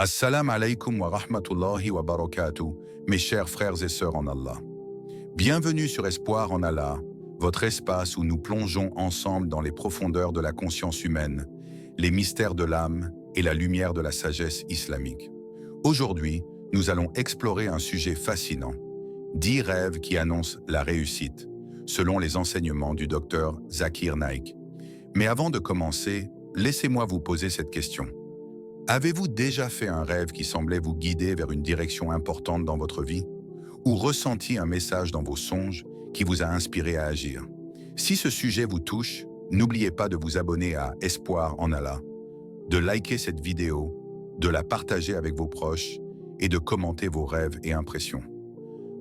Assalamu alaikum wa rahmatullahi wa barakatuh, mes chers frères et sœurs en Allah. Bienvenue sur Espoir en Allah, votre espace où nous plongeons ensemble dans les profondeurs de la conscience humaine, les mystères de l'âme et la lumière de la sagesse islamique. Aujourd'hui, nous allons explorer un sujet fascinant, 10 rêves qui annoncent la réussite, selon les enseignements du docteur Zakir Naik. Mais avant de commencer, laissez-moi vous poser cette question. Avez-vous déjà fait un rêve qui semblait vous guider vers une direction importante dans votre vie? Ou ressenti un message dans vos songes qui vous a inspiré à agir? Si ce sujet vous touche, n'oubliez pas de vous abonner à Espoir en Allah, de liker cette vidéo, de la partager avec vos proches et de commenter vos rêves et impressions.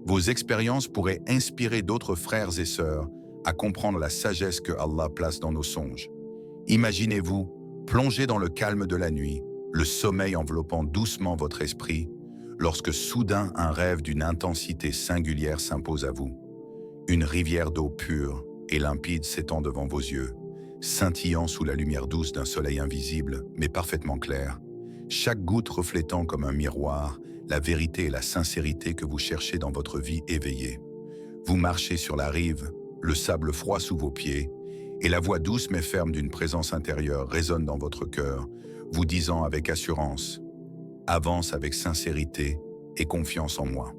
Vos expériences pourraient inspirer d'autres frères et sœurs à comprendre la sagesse que Allah place dans nos songes. Imaginez-vous plonger dans le calme de la nuit, le sommeil enveloppant doucement votre esprit, lorsque soudain un rêve d'une intensité singulière s'impose à vous. Une rivière d'eau pure et limpide s'étend devant vos yeux, scintillant sous la lumière douce d'un soleil invisible, mais parfaitement clair, chaque goutte reflétant comme un miroir la vérité et la sincérité que vous cherchez dans votre vie éveillée. Vous marchez sur la rive, le sable froid sous vos pieds, et la voix douce mais ferme d'une présence intérieure résonne dans votre cœur, vous disant avec assurance « Avance avec sincérité et confiance en moi ».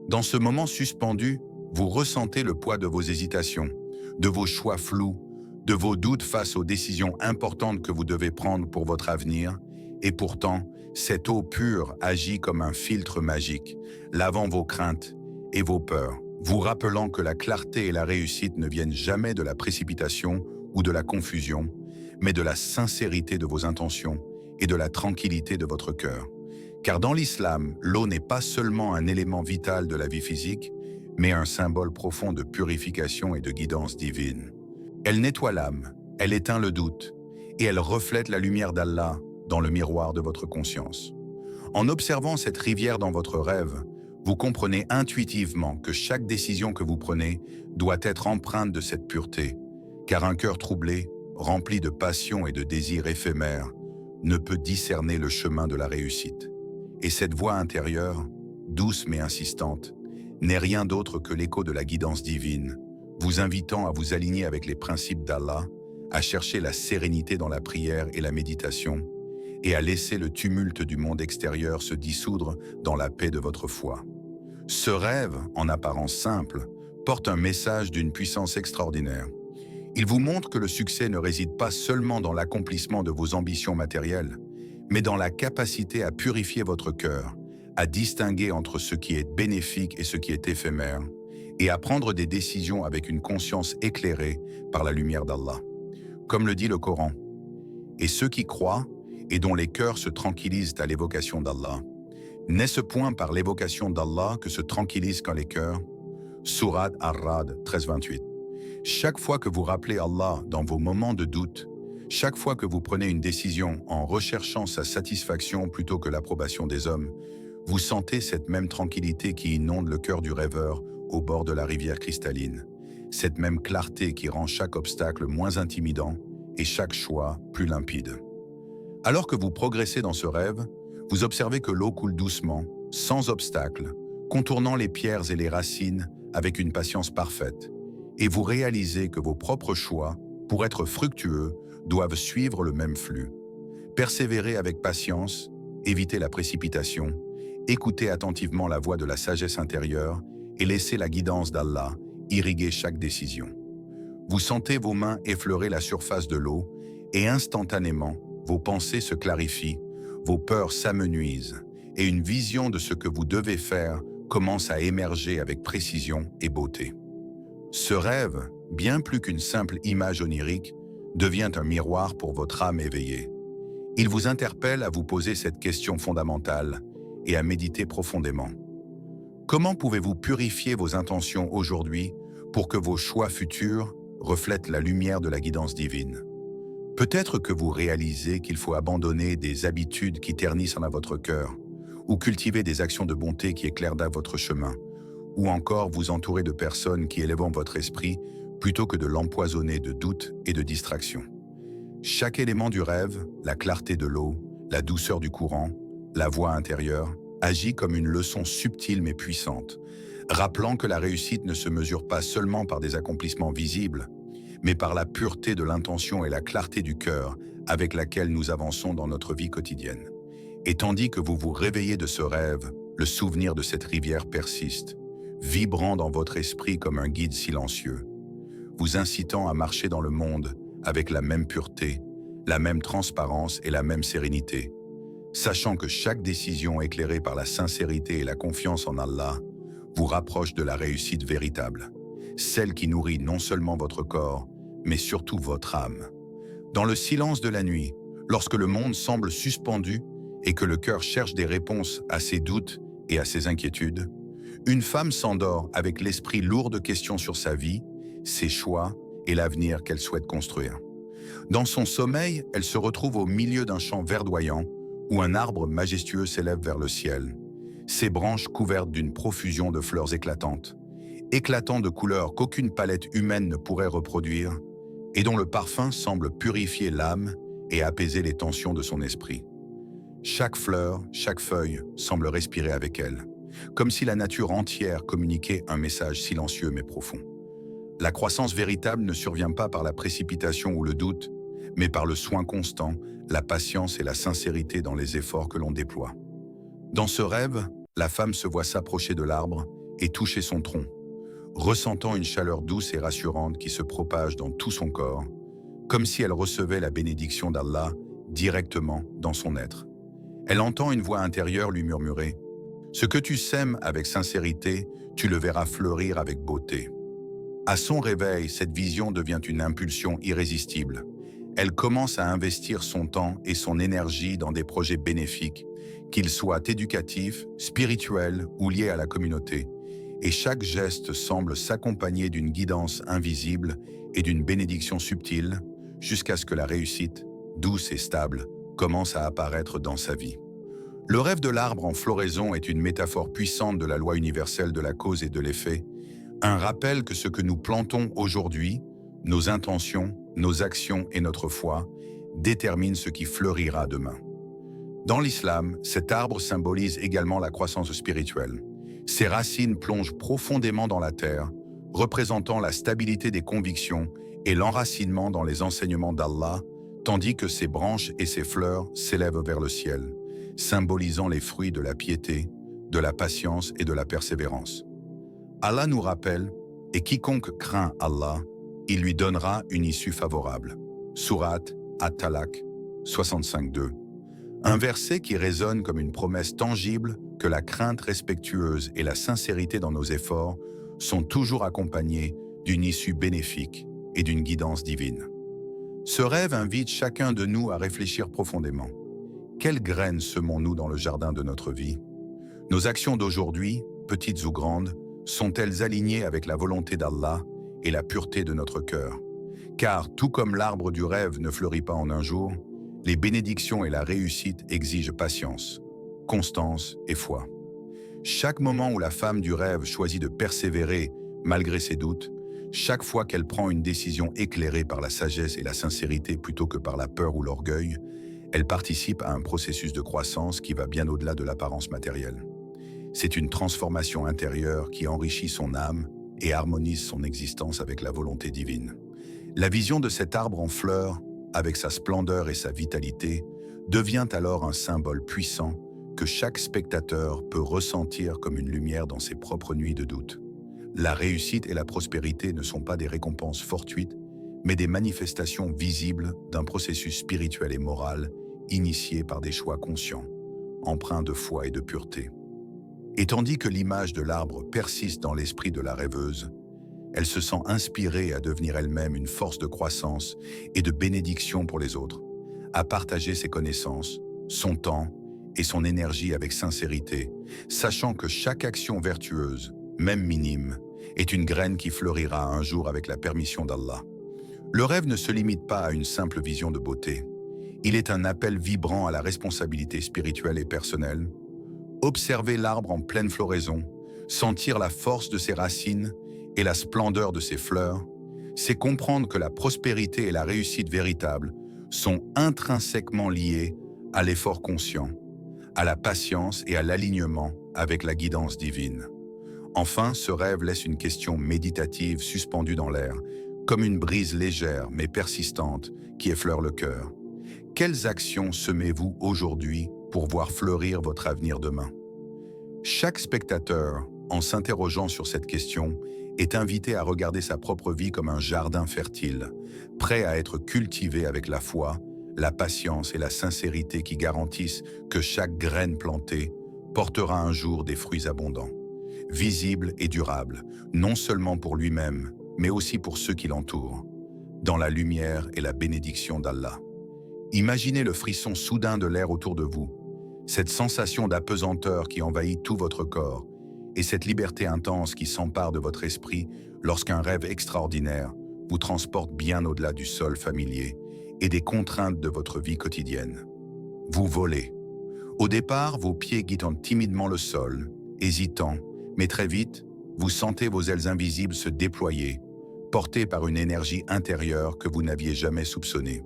Dans ce moment suspendu, vous ressentez le poids de vos hésitations, de vos choix flous, de vos doutes face aux décisions importantes que vous devez prendre pour votre avenir, et pourtant, cette eau pure agit comme un filtre magique, lavant vos craintes et vos peurs, vous rappelant que la clarté et la réussite ne viennent jamais de la précipitation ou de la confusion, mais de la sincérité de vos intentions et de la tranquillité de votre cœur. Car dans l'islam, l'eau n'est pas seulement un élément vital de la vie physique, mais un symbole profond de purification et de guidance divine. Elle nettoie l'âme, elle éteint le doute, et elle reflète la lumière d'Allah dans le miroir de votre conscience. En observant cette rivière dans votre rêve, vous comprenez intuitivement que chaque décision que vous prenez doit être empreinte de cette pureté, car un cœur troublé, rempli de passion et de désirs éphémères, ne peut discerner le chemin de la réussite. Et cette voix intérieure, douce mais insistante, n'est rien d'autre que l'écho de la guidance divine, vous invitant à vous aligner avec les principes d'Allah, à chercher la sérénité dans la prière et la méditation, et à laisser le tumulte du monde extérieur se dissoudre dans la paix de votre foi. Ce rêve, en apparence simple, porte un message d'une puissance extraordinaire. Il vous montre que le succès ne réside pas seulement dans l'accomplissement de vos ambitions matérielles, mais dans la capacité à purifier votre cœur, à distinguer entre ce qui est bénéfique et ce qui est éphémère, et à prendre des décisions avec une conscience éclairée par la lumière d'Allah. Comme le dit le Coran, « Et ceux qui croient et dont les cœurs se tranquillisent à l'évocation d'Allah, n'est-ce point par l'évocation d'Allah que se tranquillisent quand les cœurs ?» Sourate Ar-Ra'd 13-28. Chaque fois que vous rappelez Allah dans vos moments de doute, chaque fois que vous prenez une décision en recherchant sa satisfaction plutôt que l'approbation des hommes, vous sentez cette même tranquillité qui inonde le cœur du rêveur au bord de la rivière cristalline, cette même clarté qui rend chaque obstacle moins intimidant et chaque choix plus limpide. Alors que vous progressez dans ce rêve, vous observez que l'eau coule doucement, sans obstacle, contournant les pierres et les racines avec une patience parfaite, et vous réalisez que vos propres choix, pour être fructueux, doivent suivre le même flux. Persévérez avec patience, évitez la précipitation, écoutez attentivement la voix de la sagesse intérieure et laissez la guidance d'Allah irriguer chaque décision. Vous sentez vos mains effleurer la surface de l'eau et instantanément, vos pensées se clarifient, vos peurs s'amenuisent et une vision de ce que vous devez faire commence à émerger avec précision et beauté. Ce rêve, bien plus qu'une simple image onirique, devient un miroir pour votre âme éveillée. Il vous interpelle à vous poser cette question fondamentale et à méditer profondément. Comment pouvez-vous purifier vos intentions aujourd'hui pour que vos choix futurs reflètent la lumière de la guidance divine? Peut-être que vous réalisez qu'il faut abandonner des habitudes qui ternissent en votre cœur, ou cultiver des actions de bonté qui éclairent votre chemin, ou encore vous entourer de personnes qui élèvent votre esprit plutôt que de l'empoisonner de doutes et de distractions. Chaque élément du rêve, la clarté de l'eau, la douceur du courant, la voix intérieure, agit comme une leçon subtile mais puissante, rappelant que la réussite ne se mesure pas seulement par des accomplissements visibles, mais par la pureté de l'intention et la clarté du cœur avec laquelle nous avançons dans notre vie quotidienne. Et tandis que vous vous réveillez de ce rêve, le souvenir de cette rivière persiste, vibrant dans votre esprit comme un guide silencieux, vous incitant à marcher dans le monde avec la même pureté, la même transparence et la même sérénité, sachant que chaque décision éclairée par la sincérité et la confiance en Allah vous rapproche de la réussite véritable, celle qui nourrit non seulement votre corps, mais surtout votre âme. Dans le silence de la nuit, lorsque le monde semble suspendu et que le cœur cherche des réponses à ses doutes et à ses inquiétudes, une femme s'endort avec l'esprit lourd de questions sur sa vie, ses choix et l'avenir qu'elle souhaite construire. Dans son sommeil, elle se retrouve au milieu d'un champ verdoyant où un arbre majestueux s'élève vers le ciel, ses branches couvertes d'une profusion de fleurs éclatantes, éclatant de couleurs qu'aucune palette humaine ne pourrait reproduire, et dont le parfum semble purifier l'âme et apaiser les tensions de son esprit. Chaque fleur, chaque feuille semble respirer avec elle, comme si la nature entière communiquait un message silencieux mais profond. La croissance véritable ne survient pas par la précipitation ou le doute, mais par le soin constant, la patience et la sincérité dans les efforts que l'on déploie. Dans ce rêve, la femme se voit s'approcher de l'arbre et toucher son tronc, ressentant une chaleur douce et rassurante qui se propage dans tout son corps, comme si elle recevait la bénédiction d'Allah directement dans son être. Elle entend une voix intérieure lui murmurer « Ce que tu sèmes avec sincérité, tu le verras fleurir avec beauté ». À son réveil, cette vision devient une impulsion irrésistible. Elle commence à investir son temps et son énergie dans des projets bénéfiques, qu'ils soient éducatifs, spirituels ou liés à la communauté. Et chaque geste semble s'accompagner d'une guidance invisible et d'une bénédiction subtile, jusqu'à ce que la réussite, douce et stable, commence à apparaître dans sa vie. Le rêve de l'arbre en floraison est une métaphore puissante de la loi universelle de la cause et de l'effet, un rappel que ce que nous plantons aujourd'hui, nos intentions, nos actions et notre foi, déterminent ce qui fleurira demain. Dans l'islam, cet arbre symbolise également la croissance spirituelle. Ses racines plongent profondément dans la terre, représentant la stabilité des convictions et l'enracinement dans les enseignements d'Allah, tandis que ses branches et ses fleurs s'élèvent vers le ciel, symbolisant les fruits de la piété, de la patience et de la persévérance. Allah nous rappelle, et quiconque craint Allah, il lui donnera une issue favorable. Sourate At-Talaq 65:2. Un verset qui résonne comme une promesse tangible que la crainte respectueuse et la sincérité dans nos efforts sont toujours accompagnés d'une issue bénéfique et d'une guidance divine. Ce rêve invite chacun de nous à réfléchir profondément. Quelles graines semons-nous dans le jardin de notre vie? Nos actions d'aujourd'hui, petites ou grandes, sont-elles alignées avec la volonté d'Allah et la pureté de notre cœur? Car tout comme l'arbre du rêve ne fleurit pas en un jour, les bénédictions et la réussite exigent patience, constance et foi. Chaque moment où la femme du rêve choisit de persévérer malgré ses doutes, chaque fois qu'elle prend une décision éclairée par la sagesse et la sincérité plutôt que par la peur ou l'orgueil, elle participe à un processus de croissance qui va bien au-delà de l'apparence matérielle. C'est une transformation intérieure qui enrichit son âme et harmonise son existence avec la volonté divine. La vision de cet arbre en fleurs, avec sa splendeur et sa vitalité, devient alors un symbole puissant que chaque spectateur peut ressentir comme une lumière dans ses propres nuits de doute. La réussite et la prospérité ne sont pas des récompenses fortuites, mais des manifestations visibles d'un processus spirituel et moral initié par des choix conscients, empreints de foi et de pureté. Et tandis que l'image de l'arbre persiste dans l'esprit de la rêveuse, elle se sent inspirée à devenir elle-même une force de croissance et de bénédiction pour les autres, à partager ses connaissances, son temps et son énergie avec sincérité, sachant que chaque action vertueuse, même minime, est une graine qui fleurira un jour avec la permission d'Allah. Le rêve ne se limite pas à une simple vision de beauté. Il est un appel vibrant à la responsabilité spirituelle et personnelle. Observer l'arbre en pleine floraison, sentir la force de ses racines et la splendeur de ses fleurs, c'est comprendre que la prospérité et la réussite véritable sont intrinsèquement liées à l'effort conscient, à la patience et à l'alignement avec la guidance divine. Enfin, ce rêve laisse une question méditative suspendue dans l'air, comme une brise légère mais persistante qui effleure le cœur. Quelles actions semez-vous aujourd'hui pour voir fleurir votre avenir demain? Chaque spectateur, en s'interrogeant sur cette question, est invité à regarder sa propre vie comme un jardin fertile, prêt à être cultivé avec la foi, la patience et la sincérité qui garantissent que chaque graine plantée portera un jour des fruits abondants, visibles et durables, non seulement pour lui-même, mais aussi pour ceux qui l'entourent, dans la lumière et la bénédiction d'Allah. Imaginez le frisson soudain de l'air autour de vous, cette sensation d'apesanteur qui envahit tout votre corps, et cette liberté intense qui s'empare de votre esprit lorsqu'un rêve extraordinaire vous transporte bien au-delà du sol familier et des contraintes de votre vie quotidienne. Vous volez. Au départ, vos pieds guident timidement le sol, hésitant, mais très vite, vous sentez vos ailes invisibles se déployer, portées par une énergie intérieure que vous n'aviez jamais soupçonnée.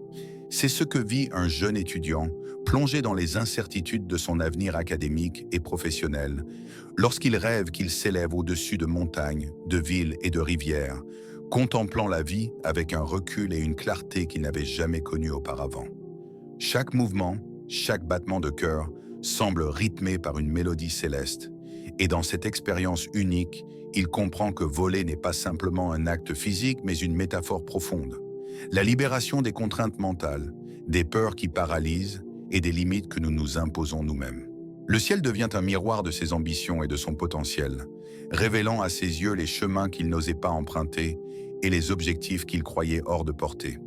C'est ce que vit un jeune étudiant, plongé dans les incertitudes de son avenir académique et professionnel, lorsqu'il rêve qu'il s'élève au-dessus de montagnes, de villes et de rivières, contemplant la vie avec un recul et une clarté qu'il n'avait jamais connue auparavant. Chaque mouvement, chaque battement de cœur semble rythmé par une mélodie céleste, et dans cette expérience unique, il comprend que voler n'est pas simplement un acte physique, mais une métaphore profonde. La libération des contraintes mentales, des peurs qui paralysent et des limites que nous nous imposons nous-mêmes. Le ciel devient un miroir de ses ambitions et de son potentiel, révélant à ses yeux les chemins qu'il n'osait pas emprunter et les objectifs qu'il croyait hors de portée.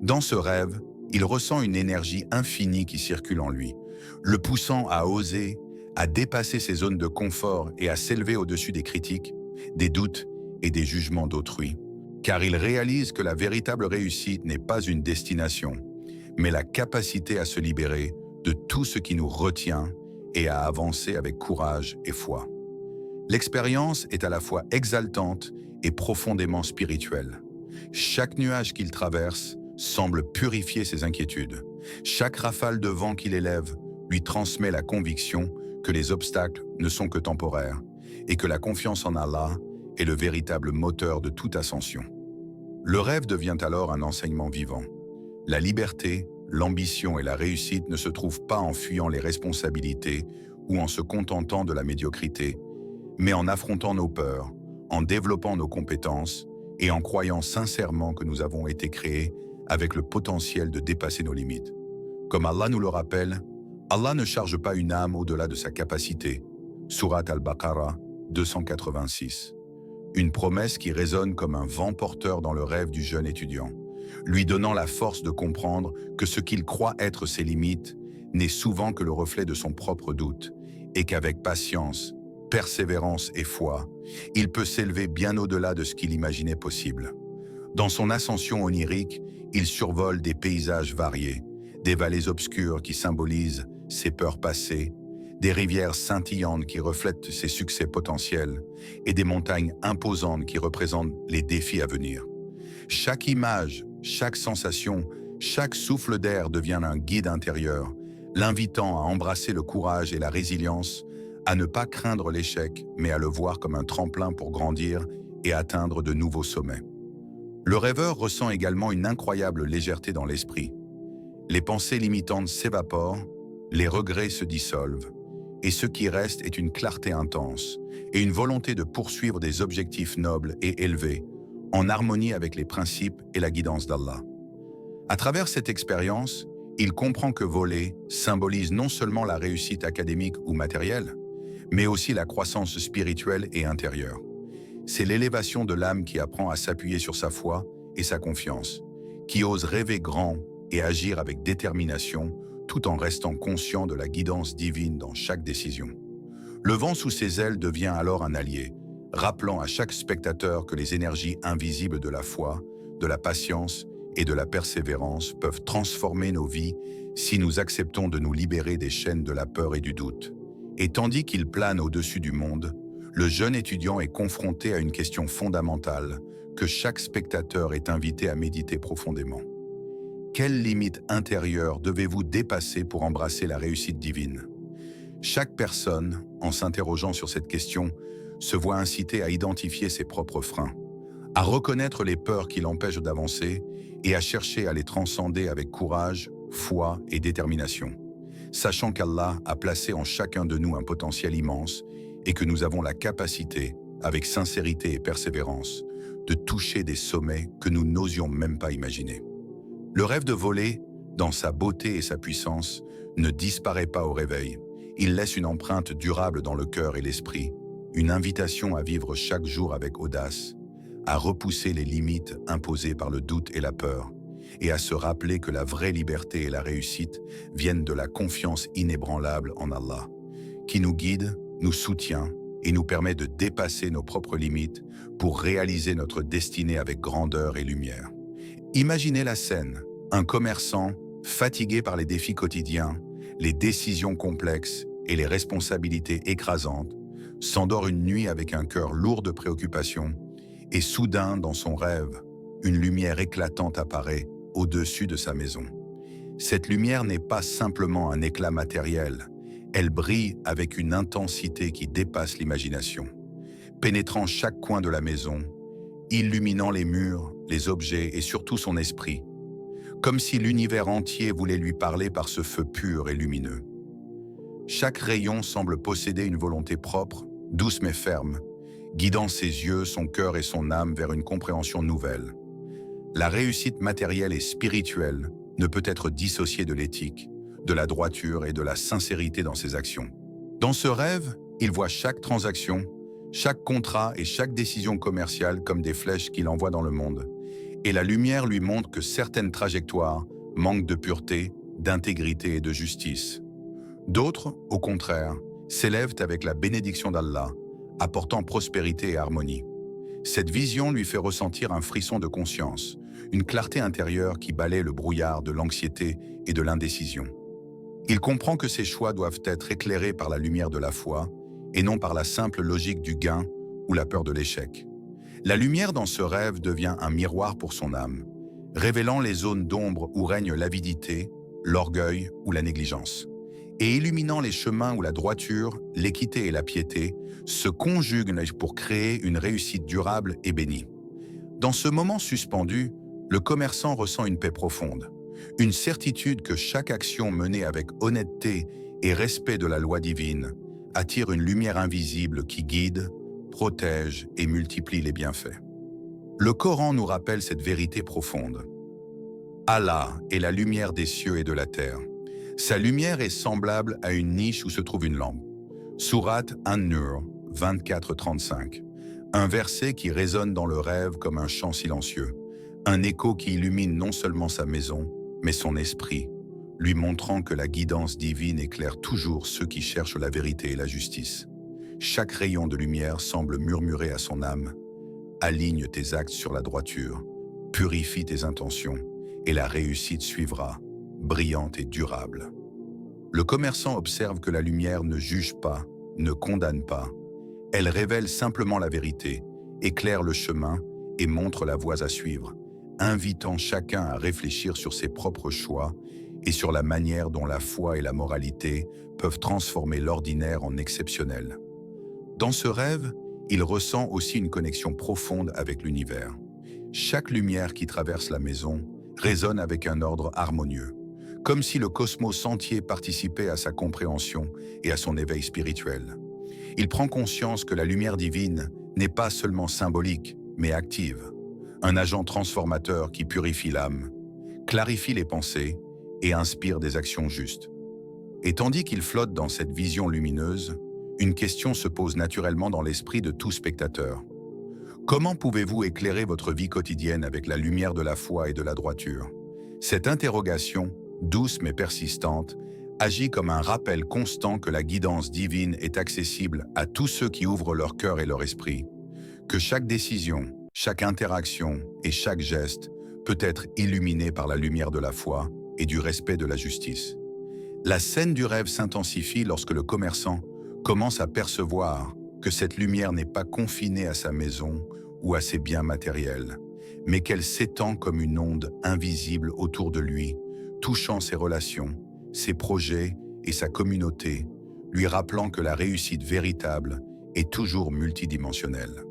Dans ce rêve, il ressent une énergie infinie qui circule en lui, le poussant à oser, à dépasser ses zones de confort et à s'élever au-dessus des critiques, des doutes et des jugements d'autrui. Car il réalise que la véritable réussite n'est pas une destination, mais la capacité à se libérer de tout ce qui nous retient et à avancer avec courage et foi. L'expérience est à la fois exaltante et profondément spirituelle. Chaque nuage qu'il traverse semble purifier ses inquiétudes. Chaque rafale de vent qu'il élève lui transmet la conviction que les obstacles ne sont que temporaires et que la confiance en Allah est le véritable moteur de toute ascension. Le rêve devient alors un enseignement vivant. La liberté, l'ambition et la réussite ne se trouvent pas en fuyant les responsabilités ou en se contentant de la médiocrité, mais en affrontant nos peurs, en développant nos compétences et en croyant sincèrement que nous avons été créés avec le potentiel de dépasser nos limites. Comme Allah nous le rappelle, Allah ne charge pas une âme au-delà de sa capacité. Sourate Al-Baqarah 286. Une promesse qui résonne comme un vent porteur dans le rêve du jeune étudiant, lui donnant la force de comprendre que ce qu'il croit être ses limites n'est souvent que le reflet de son propre doute, et qu'avec patience, persévérance et foi, il peut s'élever bien au-delà de ce qu'il imaginait possible. Dans son ascension onirique, il survole des paysages variés, des vallées obscures qui symbolisent ses peurs passées, des rivières scintillantes qui reflètent ses succès potentiels et des montagnes imposantes qui représentent les défis à venir. Chaque image, chaque sensation, chaque souffle d'air devient un guide intérieur, l'invitant à embrasser le courage et la résilience, à ne pas craindre l'échec, mais à le voir comme un tremplin pour grandir et atteindre de nouveaux sommets. Le rêveur ressent également une incroyable légèreté dans l'esprit. Les pensées limitantes s'évaporent, les regrets se dissolvent, et ce qui reste est une clarté intense et une volonté de poursuivre des objectifs nobles et élevés, en harmonie avec les principes et la guidance d'Allah. À travers cette expérience, il comprend que voler symbolise non seulement la réussite académique ou matérielle, mais aussi la croissance spirituelle et intérieure. C'est l'élévation de l'âme qui apprend à s'appuyer sur sa foi et sa confiance, qui ose rêver grand et agir avec détermination, tout en restant conscient de la guidance divine dans chaque décision. Le vent sous ses ailes devient alors un allié, rappelant à chaque spectateur que les énergies invisibles de la foi, de la patience et de la persévérance peuvent transformer nos vies si nous acceptons de nous libérer des chaînes de la peur et du doute. Et tandis qu'il plane au-dessus du monde, le jeune étudiant est confronté à une question fondamentale que chaque spectateur est invité à méditer profondément. Quelles limites intérieures devez-vous dépasser pour embrasser la réussite divine? Chaque personne, en s'interrogeant sur cette question, se voit incitée à identifier ses propres freins, à reconnaître les peurs qui l'empêchent d'avancer et à chercher à les transcender avec courage, foi et détermination, sachant qu'Allah a placé en chacun de nous un potentiel immense et que nous avons la capacité, avec sincérité et persévérance, de toucher des sommets que nous n'osions même pas imaginer. Le rêve de voler, dans sa beauté et sa puissance, ne disparaît pas au réveil. Il laisse une empreinte durable dans le cœur et l'esprit, une invitation à vivre chaque jour avec audace, à repousser les limites imposées par le doute et la peur, et à se rappeler que la vraie liberté et la réussite viennent de la confiance inébranlable en Allah, qui nous guide, nous soutient et nous permet de dépasser nos propres limites pour réaliser notre destinée avec grandeur et lumière. Imaginez la scène, un commerçant, fatigué par les défis quotidiens, les décisions complexes et les responsabilités écrasantes, s'endort une nuit avec un cœur lourd de préoccupations et soudain, dans son rêve, une lumière éclatante apparaît au-dessus de sa maison. Cette lumière n'est pas simplement un éclat matériel, elle brille avec une intensité qui dépasse l'imagination, pénétrant chaque coin de la maison, illuminant les murs, les objets et surtout son esprit, comme si l'univers entier voulait lui parler par ce feu pur et lumineux. Chaque rayon semble posséder une volonté propre, douce mais ferme, guidant ses yeux, son cœur et son âme vers une compréhension nouvelle. La réussite matérielle et spirituelle ne peut être dissociée de l'éthique, de la droiture et de la sincérité dans ses actions. Dans ce rêve, il voit chaque transaction, chaque contrat et chaque décision commerciale comme des flèches qu'il envoie dans le monde. Et la lumière lui montre que certaines trajectoires manquent de pureté, d'intégrité et de justice. D'autres, au contraire, s'élèvent avec la bénédiction d'Allah, apportant prospérité et harmonie. Cette vision lui fait ressentir un frisson de conscience, une clarté intérieure qui balaie le brouillard de l'anxiété et de l'indécision. Il comprend que ses choix doivent être éclairés par la lumière de la foi et non par la simple logique du gain ou la peur de l'échec. La lumière dans ce rêve devient un miroir pour son âme, révélant les zones d'ombre où règne l'avidité, l'orgueil ou la négligence, et illuminant les chemins où la droiture, l'équité et la piété se conjuguent pour créer une réussite durable et bénie. Dans ce moment suspendu, le commerçant ressent une paix profonde, une certitude que chaque action menée avec honnêteté et respect de la loi divine attire une lumière invisible qui guide, protège et multiplie les bienfaits. Le Coran nous rappelle cette vérité profonde. Allah est la lumière des cieux et de la terre. Sa lumière est semblable à une niche où se trouve une lampe. Sourate An-Nur 24-35. Un verset qui résonne dans le rêve comme un chant silencieux. Un écho qui illumine non seulement sa maison, mais son esprit, lui montrant que la guidance divine éclaire toujours ceux qui cherchent la vérité et la justice. Chaque rayon de lumière semble murmurer à son âme « Aligne tes actes sur la droiture, purifie tes intentions, et la réussite suivra, brillante et durable. » Le commerçant observe que la lumière ne juge pas, ne condamne pas. Elle révèle simplement la vérité, éclaire le chemin et montre la voie à suivre, invitant chacun à réfléchir sur ses propres choix et sur la manière dont la foi et la moralité peuvent transformer l'ordinaire en exceptionnel. Dans ce rêve, il ressent aussi une connexion profonde avec l'univers. Chaque lumière qui traverse la maison résonne avec un ordre harmonieux, comme si le cosmos entier participait à sa compréhension et à son éveil spirituel. Il prend conscience que la lumière divine n'est pas seulement symbolique, mais active, un agent transformateur qui purifie l'âme, clarifie les pensées et inspire des actions justes. Et tandis qu'il flotte dans cette vision lumineuse, une question se pose naturellement dans l'esprit de tout spectateur. Comment pouvez-vous éclairer votre vie quotidienne avec la lumière de la foi et de la droiture? Cette interrogation, douce mais persistante, agit comme un rappel constant que la guidance divine est accessible à tous ceux qui ouvrent leur cœur et leur esprit, que chaque décision, chaque interaction et chaque geste peut être illuminé par la lumière de la foi et du respect de la justice. La scène du rêve s'intensifie lorsque le commerçant commence à percevoir que cette lumière n'est pas confinée à sa maison ou à ses biens matériels, mais qu'elle s'étend comme une onde invisible autour de lui, touchant ses relations, ses projets et sa communauté, lui rappelant que la réussite véritable est toujours multidimensionnelle.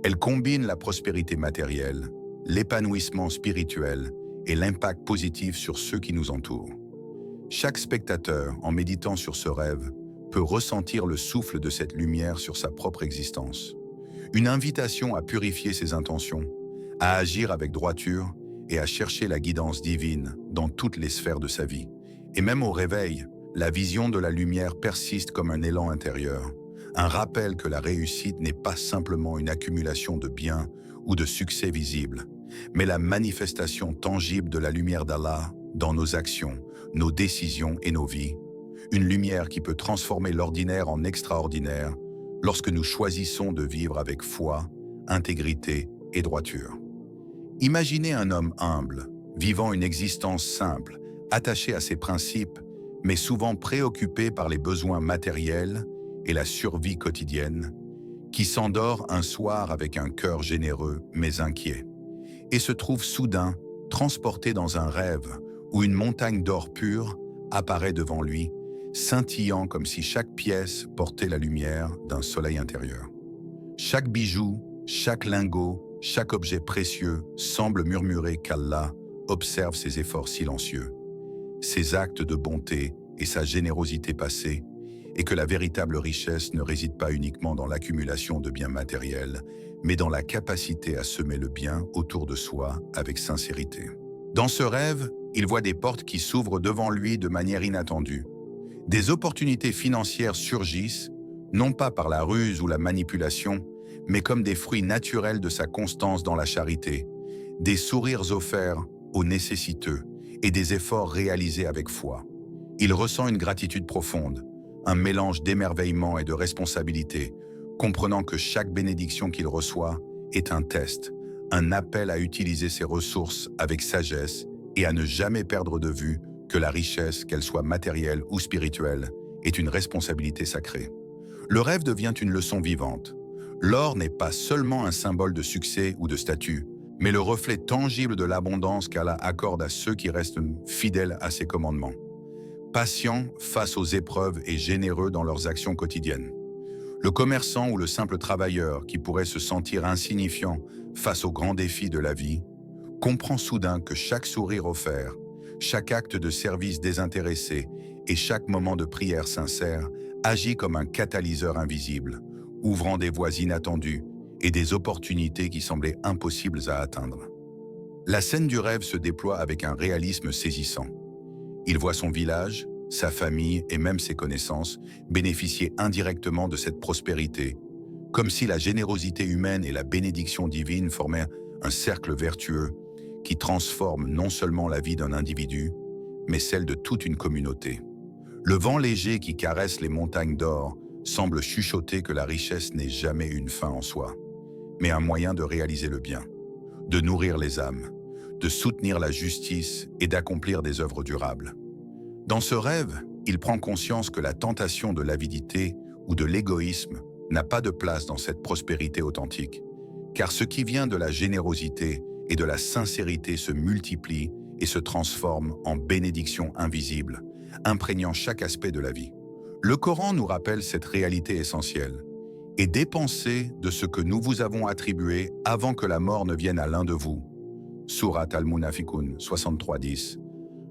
Elle combine la prospérité matérielle, l'épanouissement spirituel et l'impact positif sur ceux qui nous entourent. Chaque spectateur, en méditant sur ce rêve, peut ressentir le souffle de cette lumière sur sa propre existence. Une invitation à purifier ses intentions, à agir avec droiture et à chercher la guidance divine dans toutes les sphères de sa vie. Et même au réveil, la vision de la lumière persiste comme un élan intérieur, un rappel que la réussite n'est pas simplement une accumulation de biens ou de succès visibles, mais la manifestation tangible de la lumière d'Allah dans nos actions, nos décisions et nos vies. Une lumière qui peut transformer l'ordinaire en extraordinaire lorsque nous choisissons de vivre avec foi, intégrité et droiture. Imaginez un homme humble, vivant une existence simple, attaché à ses principes, mais souvent préoccupé par les besoins matériels et la survie quotidienne, qui s'endort un soir avec un cœur généreux mais inquiet, et se trouve soudain transporté dans un rêve où une montagne d'or pur apparaît devant lui, scintillant comme si chaque pièce portait la lumière d'un soleil intérieur. Chaque bijou, chaque lingot, chaque objet précieux semble murmurer qu'Allah observe ses efforts silencieux, ses actes de bonté et sa générosité passée, et que la véritable richesse ne réside pas uniquement dans l'accumulation de biens matériels, mais dans la capacité à semer le bien autour de soi avec sincérité. Dans ce rêve, il voit des portes qui s'ouvrent devant lui de manière inattendue. Des opportunités financières surgissent, non pas par la ruse ou la manipulation, mais comme des fruits naturels de sa constance dans la charité, des sourires offerts aux nécessiteux et des efforts réalisés avec foi. Il ressent une gratitude profonde, un mélange d'émerveillement et de responsabilité, comprenant que chaque bénédiction qu'il reçoit est un test, un appel à utiliser ses ressources avec sagesse et à ne jamais perdre de vue que la richesse, qu'elle soit matérielle ou spirituelle, est une responsabilité sacrée. Le rêve devient une leçon vivante. L'or n'est pas seulement un symbole de succès ou de statut, mais le reflet tangible de l'abondance qu'Allah accorde à ceux qui restent fidèles à ses commandements, patients face aux épreuves et généreux dans leurs actions quotidiennes. Le commerçant ou le simple travailleur qui pourrait se sentir insignifiant face aux grands défis de la vie, comprend soudain que chaque sourire offert, chaque acte de service désintéressé et chaque moment de prière sincère agit comme un catalyseur invisible, ouvrant des voies inattendues et des opportunités qui semblaient impossibles à atteindre. La scène du rêve se déploie avec un réalisme saisissant. Il voit son village, sa famille et même ses connaissances bénéficier indirectement de cette prospérité, comme si la générosité humaine et la bénédiction divine formaient un cercle vertueux qui transforme non seulement la vie d'un individu, mais celle de toute une communauté. Le vent léger qui caresse les montagnes d'or semble chuchoter que la richesse n'est jamais une fin en soi, mais un moyen de réaliser le bien, de nourrir les âmes, de soutenir la justice et d'accomplir des œuvres durables. Dans ce rêve, il prend conscience que la tentation de l'avidité ou de l'égoïsme n'a pas de place dans cette prospérité authentique, car ce qui vient de la générosité et de la sincérité se multiplie et se transforme en bénédiction invisible, imprégnant chaque aspect de la vie. Le Coran nous rappelle cette réalité essentielle. Et dépensez de ce que nous vous avons attribué avant que la mort ne vienne à l'un de vous. Surat Al-Munafiqun 63:10.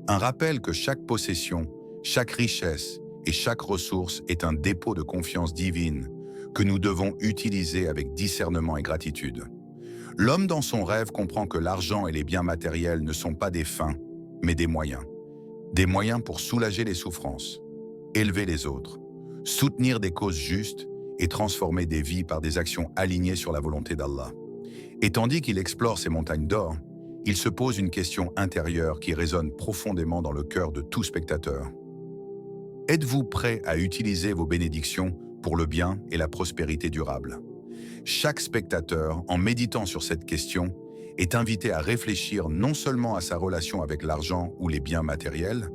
Un rappel que chaque possession, chaque richesse et chaque ressource est un dépôt de confiance divine que nous devons utiliser avec discernement et gratitude. L'homme dans son rêve comprend que l'argent et les biens matériels ne sont pas des fins, mais des moyens. Des moyens pour soulager les souffrances, élever les autres, soutenir des causes justes et transformer des vies par des actions alignées sur la volonté d'Allah. Et tandis qu'il explore ces montagnes d'or, il se pose une question intérieure qui résonne profondément dans le cœur de tout spectateur. Êtes-vous prêt à utiliser vos bénédictions pour le bien et la prospérité durable? Chaque spectateur, en méditant sur cette question, est invité à réfléchir non seulement à sa relation avec l'argent ou les biens matériels,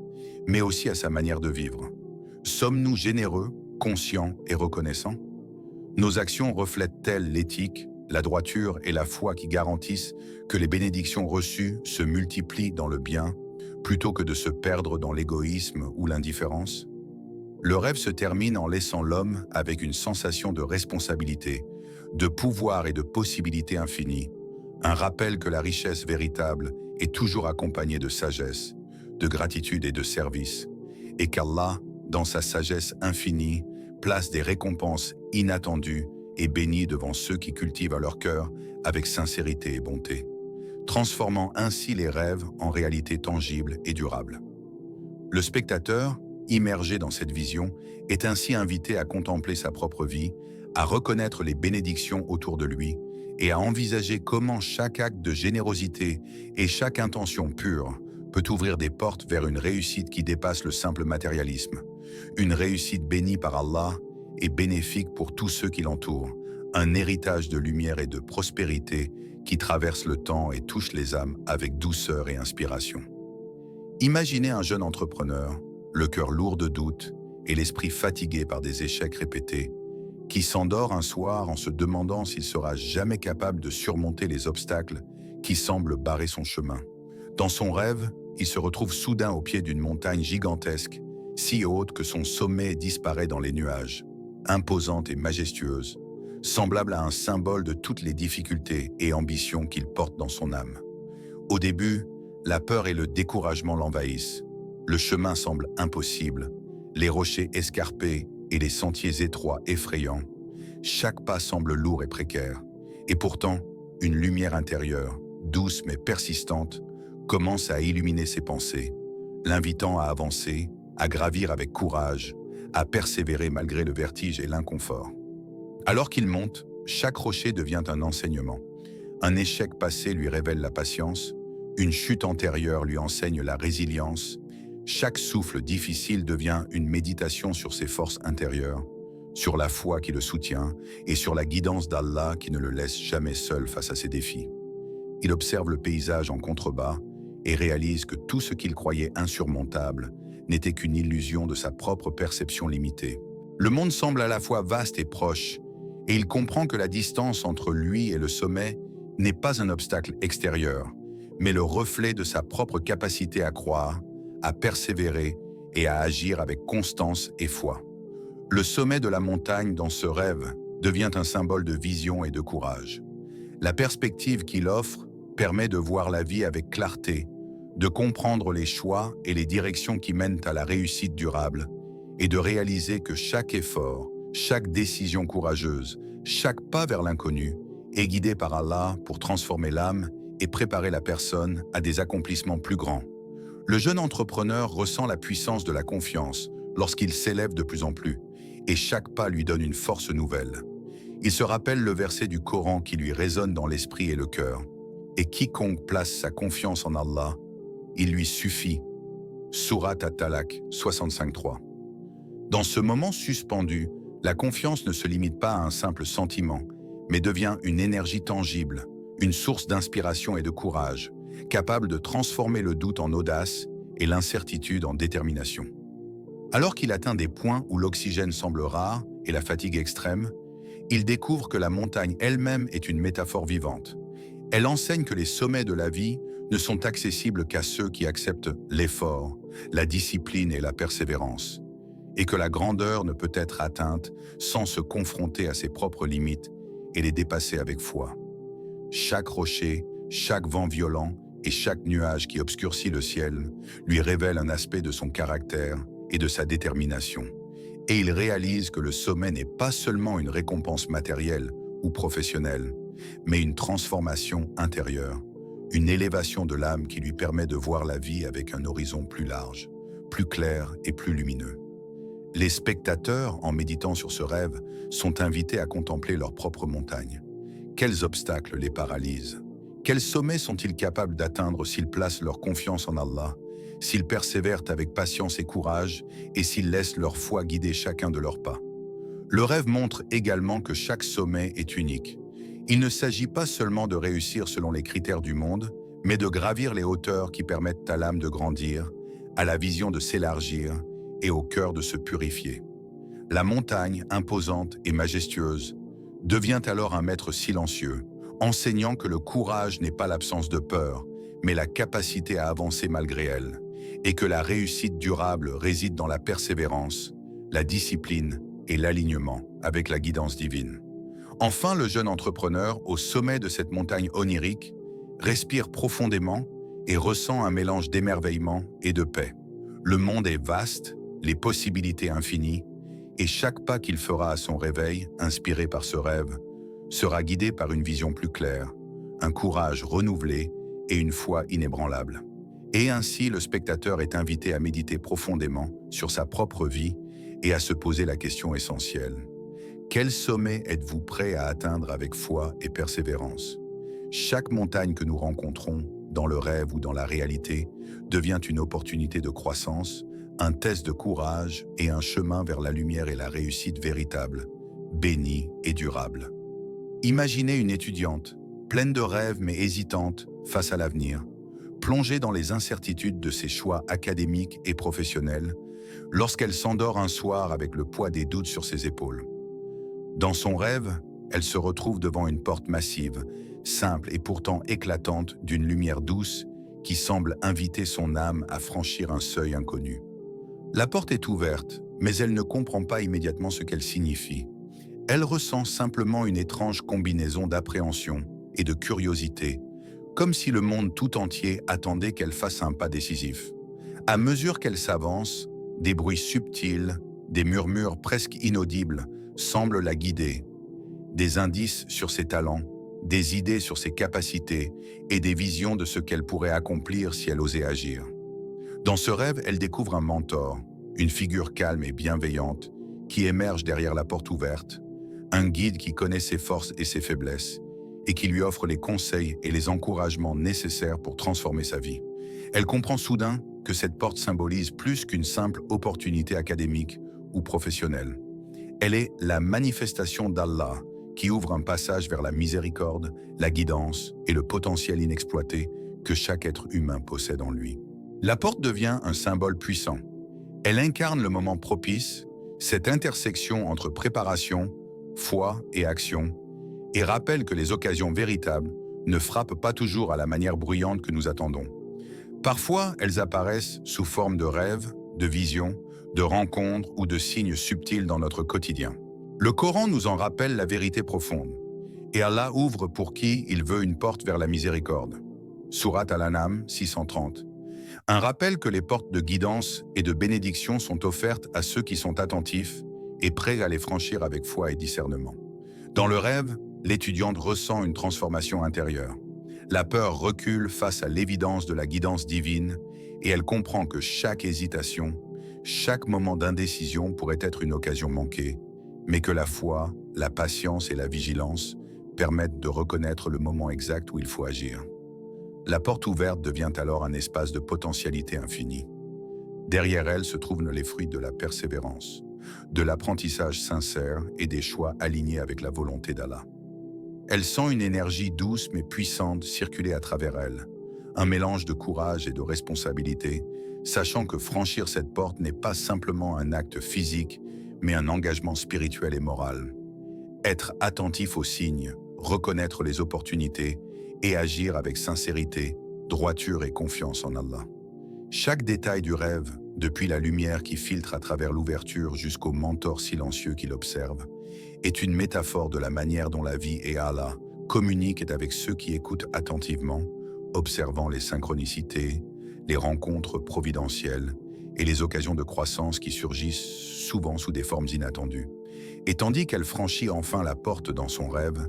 mais aussi à sa manière de vivre. Sommes-nous généreux, conscients et reconnaissants? Nos actions reflètent-elles l'éthique, la droiture et la foi qui garantissent que les bénédictions reçues se multiplient dans le bien, plutôt que de se perdre dans l'égoïsme ou l'indifférence? Le rêve se termine en laissant l'homme avec une sensation de responsabilité, de pouvoir et de possibilités infinies, un rappel que la richesse véritable est toujours accompagnée de sagesse, de gratitude et de service, et qu'Allah, dans sa sagesse infinie, place des récompenses inattendues et bénies devant ceux qui cultivent à leur cœur avec sincérité et bonté, transformant ainsi les rêves en réalité tangible et durable. Le spectateur, immergé dans cette vision, est ainsi invité à contempler sa propre vie, à reconnaître les bénédictions autour de lui et à envisager comment chaque acte de générosité et chaque intention pure peut ouvrir des portes vers une réussite qui dépasse le simple matérialisme, une réussite bénie par Allah et bénéfique pour tous ceux qui l'entourent, un héritage de lumière et de prospérité qui traverse le temps et touche les âmes avec douceur et inspiration. Imaginez un jeune entrepreneur, le cœur lourd de doutes et l'esprit fatigué par des échecs répétés, qui s'endort un soir en se demandant s'il sera jamais capable de surmonter les obstacles qui semblent barrer son chemin. Dans son rêve, il se retrouve soudain au pied d'une montagne gigantesque, si haute que son sommet disparaît dans les nuages, imposante et majestueuse, semblable à un symbole de toutes les difficultés et ambitions qu'il porte dans son âme. Au début, la peur et le découragement l'envahissent. Le chemin semble impossible, les rochers escarpés et les sentiers étroits effrayants. Chaque pas semble lourd et précaire. Et pourtant, une lumière intérieure, douce mais persistante, commence à illuminer ses pensées, l'invitant à avancer, à gravir avec courage, à persévérer malgré le vertige et l'inconfort. Alors qu'il monte, chaque rocher devient un enseignement. Un échec passé lui révèle la patience, une chute antérieure lui enseigne la résilience. Chaque souffle difficile devient une méditation sur ses forces intérieures, sur la foi qui le soutient et sur la guidance d'Allah qui ne le laisse jamais seul face à ses défis. Il observe le paysage en contrebas et réalise que tout ce qu'il croyait insurmontable n'était qu'une illusion de sa propre perception limitée. Le monde semble à la fois vaste et proche, et il comprend que la distance entre lui et le sommet n'est pas un obstacle extérieur, mais le reflet de sa propre capacité à croire, à persévérer et à agir avec constance et foi. Le sommet de la montagne dans ce rêve devient un symbole de vision et de courage. La perspective qu'il offre permet de voir la vie avec clarté, de comprendre les choix et les directions qui mènent à la réussite durable et de réaliser que chaque effort, chaque décision courageuse, chaque pas vers l'inconnu est guidé par Allah pour transformer l'âme et préparer la personne à des accomplissements plus grands. Le jeune entrepreneur ressent la puissance de la confiance lorsqu'il s'élève de plus en plus, et chaque pas lui donne une force nouvelle. Il se rappelle le verset du Coran qui lui résonne dans l'esprit et le cœur. Et quiconque place sa confiance en Allah, il lui suffit. Surat At-Talaq 65.3. Dans ce moment suspendu, la confiance ne se limite pas à un simple sentiment, mais devient une énergie tangible, une source d'inspiration et de courage, capable de transformer le doute en audace et l'incertitude en détermination. Alors qu'il atteint des points où l'oxygène semble rare et la fatigue extrême, il découvre que la montagne elle-même est une métaphore vivante. Elle enseigne que les sommets de la vie ne sont accessibles qu'à ceux qui acceptent l'effort, la discipline et la persévérance, et que la grandeur ne peut être atteinte sans se confronter à ses propres limites et les dépasser avec foi. Chaque rocher, chaque vent violent et chaque nuage qui obscurcit le ciel lui révèle un aspect de son caractère et de sa détermination. Et il réalise que le sommet n'est pas seulement une récompense matérielle ou professionnelle, mais une transformation intérieure, une élévation de l'âme qui lui permet de voir la vie avec un horizon plus large, plus clair et plus lumineux. Les spectateurs, en méditant sur ce rêve, sont invités à contempler leur propre montagne. Quels obstacles les paralysent? Quels sommets sont-ils capables d'atteindre s'ils placent leur confiance en Allah, s'ils persévèrent avec patience et courage et s'ils laissent leur foi guider chacun de leurs pas? Le rêve montre également que chaque sommet est unique. Il ne s'agit pas seulement de réussir selon les critères du monde, mais de gravir les hauteurs qui permettent à l'âme de grandir, à la vision de s'élargir et au cœur de se purifier. La montagne, imposante et majestueuse, devient alors un maître silencieux, enseignant que le courage n'est pas l'absence de peur, mais la capacité à avancer malgré elle, et que la réussite durable réside dans la persévérance, la discipline et l'alignement avec la guidance divine. Enfin, le jeune entrepreneur, au sommet de cette montagne onirique, respire profondément et ressent un mélange d'émerveillement et de paix. Le monde est vaste, les possibilités infinies, et chaque pas qu'il fera à son réveil, inspiré par ce rêve, sera guidé par une vision plus claire, un courage renouvelé et une foi inébranlable. Et ainsi, le spectateur est invité à méditer profondément sur sa propre vie et à se poser la question essentielle. Quel sommet êtes-vous prêt à atteindre avec foi et persévérance? Chaque montagne que nous rencontrons, dans le rêve ou dans la réalité, devient une opportunité de croissance, un test de courage et un chemin vers la lumière et la réussite véritable, bénie et durable. Imaginez une étudiante, pleine de rêves mais hésitante face à l'avenir, plongée dans les incertitudes de ses choix académiques et professionnels, lorsqu'elle s'endort un soir avec le poids des doutes sur ses épaules. Dans son rêve, elle se retrouve devant une porte massive, simple et pourtant éclatante d'une lumière douce qui semble inviter son âme à franchir un seuil inconnu. La porte est ouverte, mais elle ne comprend pas immédiatement ce qu'elle signifie. Elle ressent simplement une étrange combinaison d'appréhension et de curiosité, comme si le monde tout entier attendait qu'elle fasse un pas décisif. À mesure qu'elle s'avance, des bruits subtils, des murmures presque inaudibles semblent la guider, des indices sur ses talents, des idées sur ses capacités et des visions de ce qu'elle pourrait accomplir si elle osait agir. Dans ce rêve, elle découvre un mentor, une figure calme et bienveillante qui émerge derrière la porte ouverte, un guide qui connaît ses forces et ses faiblesses et qui lui offre les conseils et les encouragements nécessaires pour transformer sa vie. Elle comprend soudain que cette porte symbolise plus qu'une simple opportunité académique ou professionnelle. Elle est la manifestation d'Allah qui ouvre un passage vers la miséricorde, la guidance et le potentiel inexploité que chaque être humain possède en lui. La porte devient un symbole puissant. Elle incarne le moment propice, cette intersection entre préparation, foi et action, et rappelle que les occasions véritables ne frappent pas toujours à la manière bruyante que nous attendons. Parfois, elles apparaissent sous forme de rêves, de visions, de rencontres ou de signes subtils dans notre quotidien. Le Coran nous en rappelle la vérité profonde, et Allah ouvre pour qui il veut une porte vers la miséricorde. Sourate Al-An'am 630. Un rappel que les portes de guidance et de bénédiction sont offertes à ceux qui sont attentifs et prêts à les franchir avec foi et discernement. Dans le rêve, l'étudiante ressent une transformation intérieure. La peur recule face à l'évidence de la guidance divine et elle comprend que chaque hésitation, chaque moment d'indécision pourrait être une occasion manquée, mais que la foi, la patience et la vigilance permettent de reconnaître le moment exact où il faut agir. La porte ouverte devient alors un espace de potentialité infinie. Derrière elle se trouvent les fruits de la persévérance, de l'apprentissage sincère et des choix alignés avec la volonté d'Allah. Elle sent une énergie douce mais puissante circuler à travers elle, un mélange de courage et de responsabilité, sachant que franchir cette porte n'est pas simplement un acte physique, mais un engagement spirituel et moral. Être attentif aux signes, reconnaître les opportunités et agir avec sincérité, droiture et confiance en Allah. Chaque détail du rêve, depuis la lumière qui filtre à travers l'ouverture jusqu'au mentor silencieux qui l'observe, est une métaphore de la manière dont la vie et Allah communiquent avec ceux qui écoutent attentivement, observant les synchronicités, les rencontres providentielles et les occasions de croissance qui surgissent souvent sous des formes inattendues. Et tandis qu'elle franchit enfin la porte dans son rêve,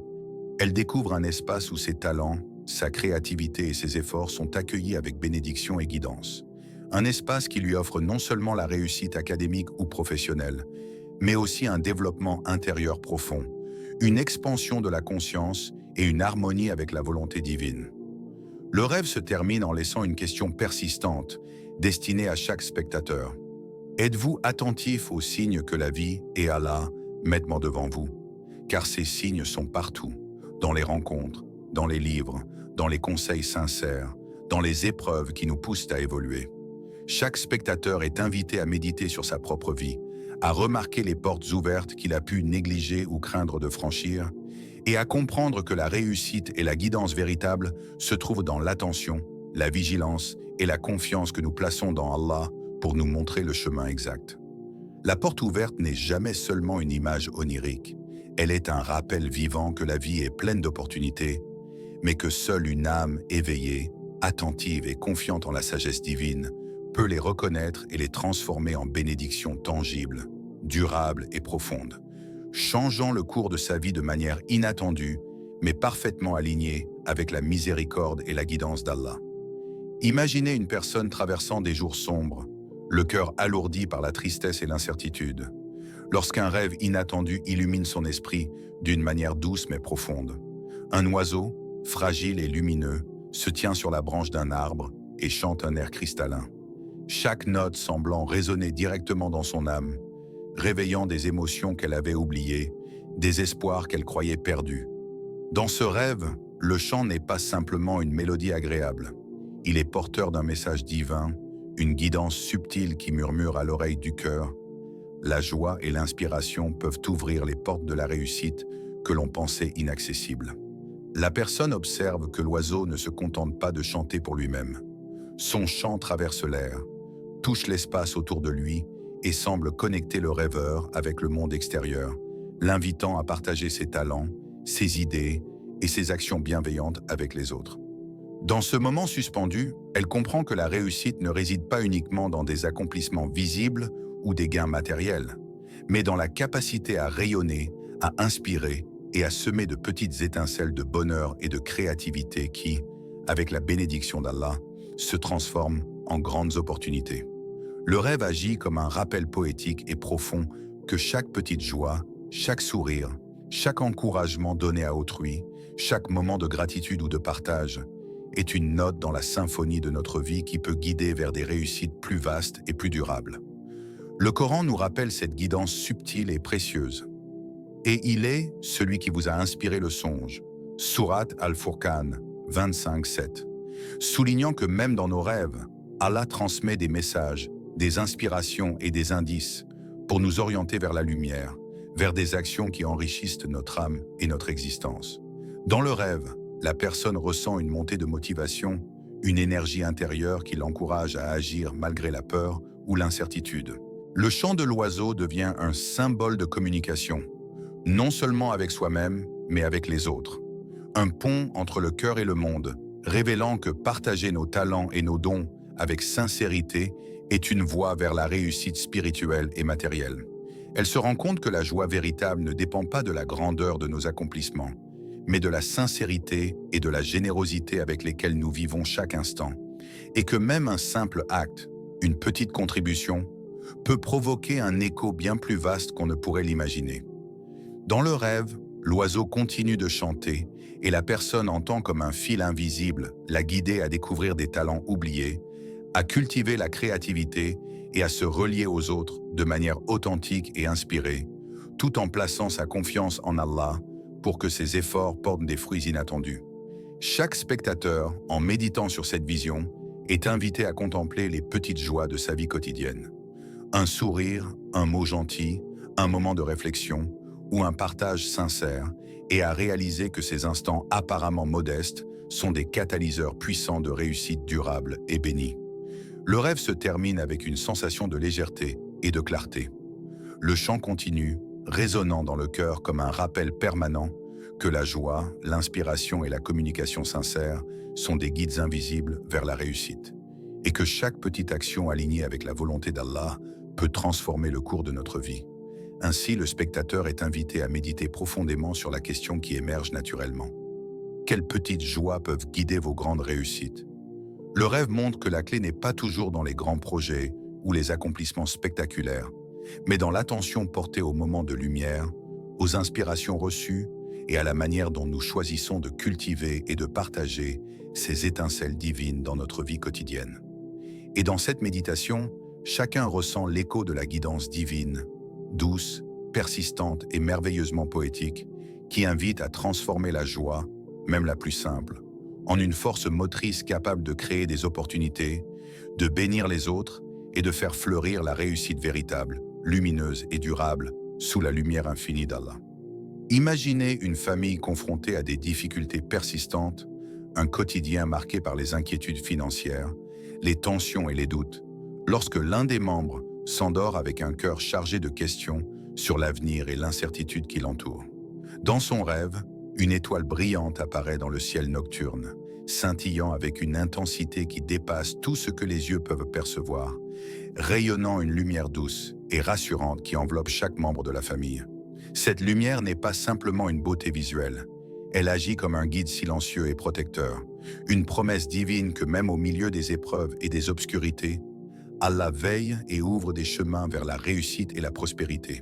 elle découvre un espace où ses talents, sa créativité et ses efforts sont accueillis avec bénédiction et guidance. Un espace qui lui offre non seulement la réussite académique ou professionnelle, mais aussi un développement intérieur profond, une expansion de la conscience et une harmonie avec la volonté divine. Le rêve se termine en laissant une question persistante, destinée à chaque spectateur. Êtes-vous attentif aux signes que la vie et Allah mettent devant vous? Car ces signes sont partout, dans les rencontres, dans les livres, dans les conseils sincères, dans les épreuves qui nous poussent à évoluer. Chaque spectateur est invité à méditer sur sa propre vie, à remarquer les portes ouvertes qu'il a pu négliger ou craindre de franchir, et à comprendre que la réussite et la guidance véritable se trouvent dans l'attention, la vigilance et la confiance que nous plaçons dans Allah pour nous montrer le chemin exact. La porte ouverte n'est jamais seulement une image onirique. Elle est un rappel vivant que la vie est pleine d'opportunités, mais que seule une âme éveillée, attentive et confiante en la sagesse divine peut les reconnaître et les transformer en bénédictions tangibles, durables et profondes, changeant le cours de sa vie de manière inattendue, mais parfaitement alignée avec la miséricorde et la guidance d'Allah. Imaginez une personne traversant des jours sombres, le cœur alourdi par la tristesse et l'incertitude, lorsqu'un rêve inattendu illumine son esprit d'une manière douce mais profonde. Un oiseau, fragile et lumineux, se tient sur la branche d'un arbre et chante un air cristallin, chaque note semblant résonner directement dans son âme, réveillant des émotions qu'elle avait oubliées, des espoirs qu'elle croyait perdus. Dans ce rêve, le chant n'est pas simplement une mélodie agréable. Il est porteur d'un message divin, une guidance subtile qui murmure à l'oreille du cœur. La joie et l'inspiration peuvent ouvrir les portes de la réussite que l'on pensait inaccessibles. La personne observe que l'oiseau ne se contente pas de chanter pour lui-même. Son chant traverse l'air, touche l'espace autour de lui et semble connecter le rêveur avec le monde extérieur, l'invitant à partager ses talents, ses idées et ses actions bienveillantes avec les autres. Dans ce moment suspendu, elle comprend que la réussite ne réside pas uniquement dans des accomplissements visibles ou des gains matériels, mais dans la capacité à rayonner, à inspirer et à semer de petites étincelles de bonheur et de créativité qui, avec la bénédiction d'Allah, se transforment en grandes opportunités. Le rêve agit comme un rappel poétique et profond que chaque petite joie, chaque sourire, chaque encouragement donné à autrui, chaque moment de gratitude ou de partage, est une note dans la symphonie de notre vie qui peut guider vers des réussites plus vastes et plus durables. Le Coran nous rappelle cette guidance subtile et précieuse. Et il est celui qui vous a inspiré le songe. Sourate Al-Furqan 25:7. Soulignant que même dans nos rêves, Allah transmet des messages, des inspirations et des indices pour nous orienter vers la lumière, vers des actions qui enrichissent notre âme et notre existence. Dans le rêve, la personne ressent une montée de motivation, une énergie intérieure qui l'encourage à agir malgré la peur ou l'incertitude. Le chant de l'oiseau devient un symbole de communication, non seulement avec soi-même, mais avec les autres. Un pont entre le cœur et le monde, révélant que partager nos talents et nos dons avec sincérité est une voie vers la réussite spirituelle et matérielle. Elle se rend compte que la joie véritable ne dépend pas de la grandeur de nos accomplissements, mais de la sincérité et de la générosité avec lesquelles nous vivons chaque instant, et que même un simple acte, une petite contribution, peut provoquer un écho bien plus vaste qu'on ne pourrait l'imaginer. Dans le rêve, l'oiseau continue de chanter et la personne entend comme un fil invisible la guider à découvrir des talents oubliés, à cultiver la créativité et à se relier aux autres de manière authentique et inspirée, tout en plaçant sa confiance en Allah pour que ses efforts portent des fruits inattendus. Chaque spectateur, en méditant sur cette vision, est invité à contempler les petites joies de sa vie quotidienne. Un sourire, un mot gentil, un moment de réflexion ou un partage sincère, et à réaliser que ces instants apparemment modestes sont des catalyseurs puissants de réussite durable et bénie. Le rêve se termine avec une sensation de légèreté et de clarté. Le chant continue, résonnant dans le cœur comme un rappel permanent que la joie, l'inspiration et la communication sincère sont des guides invisibles vers la réussite, et que chaque petite action alignée avec la volonté d'Allah peut transformer le cours de notre vie. Ainsi, le spectateur est invité à méditer profondément sur la question qui émerge naturellement. Quelles petites joies peuvent guider vos grandes réussites? Le rêve montre que la clé n'est pas toujours dans les grands projets ou les accomplissements spectaculaires, mais dans l'attention portée aux moments de lumière, aux inspirations reçues et à la manière dont nous choisissons de cultiver et de partager ces étincelles divines dans notre vie quotidienne. Et dans cette méditation, chacun ressent l'écho de la guidance divine, douce, persistante et merveilleusement poétique, qui invite à transformer la joie, même la plus simple, en une force motrice capable de créer des opportunités, de bénir les autres et de faire fleurir la réussite véritable, lumineuse et durable, sous la lumière infinie d'Allah. Imaginez une famille confrontée à des difficultés persistantes, un quotidien marqué par les inquiétudes financières, les tensions et les doutes, lorsque l'un des membres s'endort avec un cœur chargé de questions sur l'avenir et l'incertitude qui l'entoure. Dans son rêve, une étoile brillante apparaît dans le ciel nocturne, scintillant avec une intensité qui dépasse tout ce que les yeux peuvent percevoir, rayonnant une lumière douce et rassurante qui enveloppe chaque membre de la famille. Cette lumière n'est pas simplement une beauté visuelle, elle agit comme un guide silencieux et protecteur, une promesse divine que même au milieu des épreuves et des obscurités, Allah veille et ouvre des chemins vers la réussite et la prospérité.